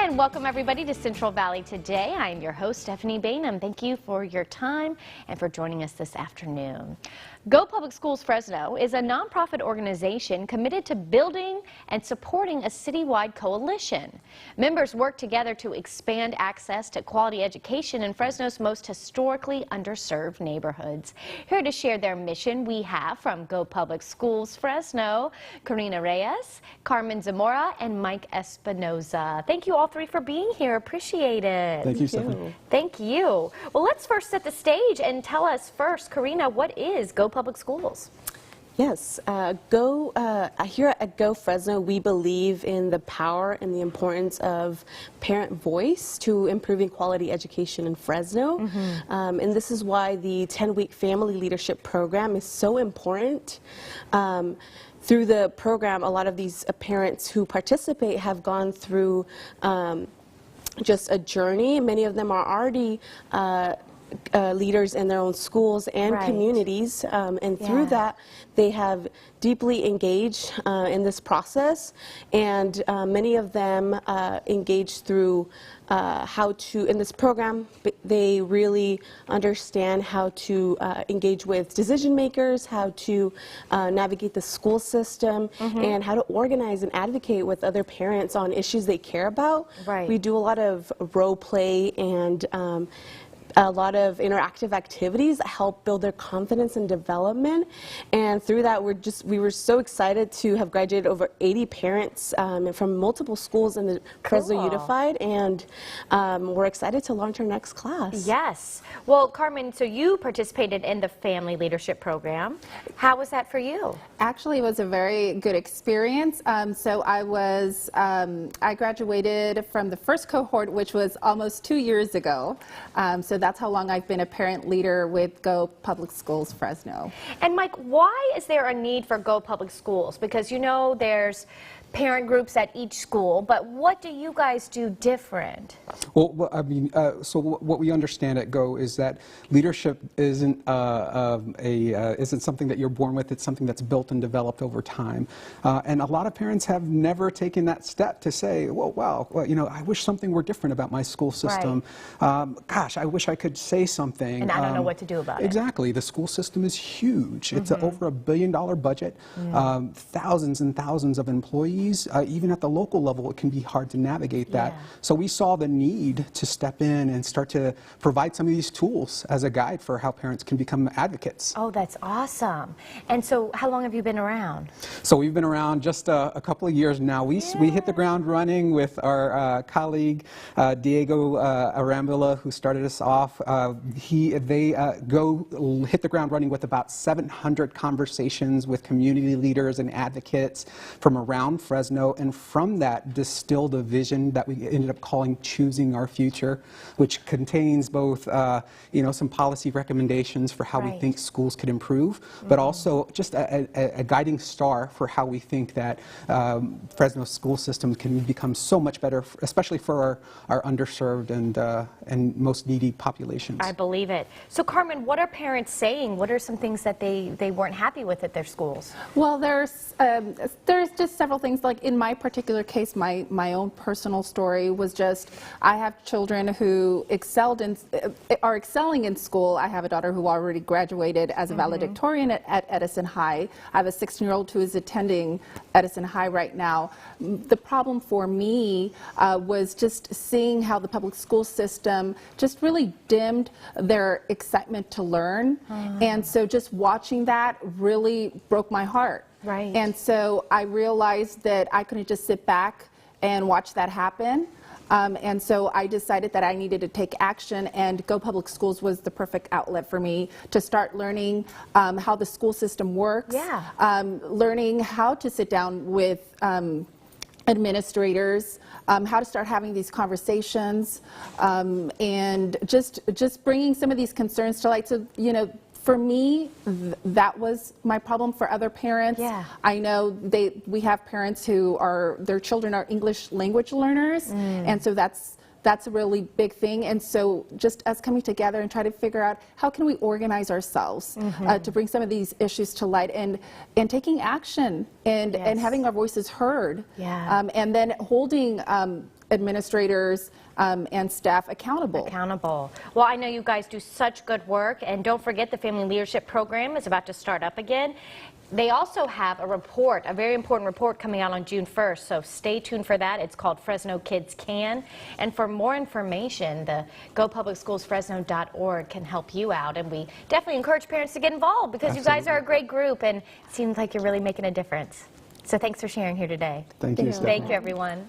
And welcome everybody to Central Valley Today. I am your host, Stephanie Bainham. Thank you for your time and for joining us this afternoon. Go Public Schools Fresno is a nonprofit organization committed to building and supporting a citywide coalition. Members work together to expand access to quality education in Fresno's most historically underserved neighborhoods. Here to share their mission, we have from Go Public Schools Fresno, Karina Reyes, Carmen Zamora, and Mike Espinoza. Thank you all three for being here. Appreciate it. Thank you, Stephanie. Thank you. Well, let's first set the stage and tell us first, Karina, what is Go Public Schools? Yes, here at Go Fresno, we believe in the power and the importance of parent voice to improving quality education in Fresno. And this is why the 10-week family leadership program is so important. Through the program, a lot of these parents who participate have gone through just a journey. Many of them are already leaders in their own schools and communities, and through that they have deeply engaged in this process, and many of them engage through how to, in this program, they really understand how to engage with decision makers, how to navigate the school system, and how to organize and advocate with other parents on issues they care about. We do a lot of role play and a lot of interactive activities that help build their confidence and development, and through that we were so excited to have graduated over 80 parents from multiple schools in the Fresno Unified, and we're excited to launch our next class. Yes. Well, Carmen, so you participated in the family leadership program. How was that for you? Actually, it was a very good experience. So I graduated from the first cohort, which was almost 2 years ago. So that's how long I've been a parent leader with Go Public Schools Fresno. And Mike, why is there a need for Go Public Schools? Because you know there's parent groups at each school, but what do you guys do different? Well, I mean, so what we understand at Go is that leadership isn't isn't something that you're born with. It's something that's built and developed over time. And a lot of parents have never taken that step to say, well, wow, you know, I wish something were different about my school system. Gosh, I wish I could say something. And I don't know what to do about it. Exactly. The school system is huge. It's over $1 billion budget, thousands and thousands of employees. Even at the local level, it can be hard to navigate that. So we saw the need to step in and start to provide some of these tools as a guide for how parents can become advocates. Oh, that's awesome. And so how long have you been around? So we've been around just a couple of years now. We hit the ground running with our colleague Diego Arambula, who started us off. They hit the ground running with about 700 conversations with community leaders and advocates from around Fresno, and from that distilled a vision that we ended up calling Choosing Our Future, which contains both you know, some policy recommendations for how we think schools could improve, but also just a guiding star for how we think that Fresno's school system can become so much better, especially for our underserved and most needy populations. I believe it. So Carmen, what are parents saying? What are some things that they weren't happy with at their schools? Well, there's just several things. Like in my particular case, my own personal story was just, I have children who are excelling in school. I have a daughter who already graduated as a valedictorian at Edison High. I have a 16-year-old who is attending Edison High right now. The problem for me was just seeing how the public school system just really dimmed their excitement to learn. And so just watching that really broke my heart. And so I realized that I couldn't just sit back and watch that happen. And so I decided that I needed to take action, and Go Public Schools was the perfect outlet for me to start learning how the school system works, learning how to sit down with administrators, how to start having these conversations, and just bringing some of these concerns to light. So, you know, for me, that was my problem. For other parents, I know we have parents who their children are English language learners, and so that's a really big thing. And so just us coming together and try to figure out how can we organize ourselves to bring some of these issues to light, and taking action and having our voices heard, and then holding administrators and staff accountable. Well, I know you guys do such good work, and don't forget the Family Leadership Program is about to start up again. They also have a report, a very important report coming out on June 1st, so stay tuned for that. It's called Fresno Kids Can. And for more information, the gopublicschoolsfresno.org can help you out. And we definitely encourage parents to get involved because you guys are a great group and it seems like you're really making a difference. So thanks for sharing here today. Thank you, Stephanie. Thank you, everyone.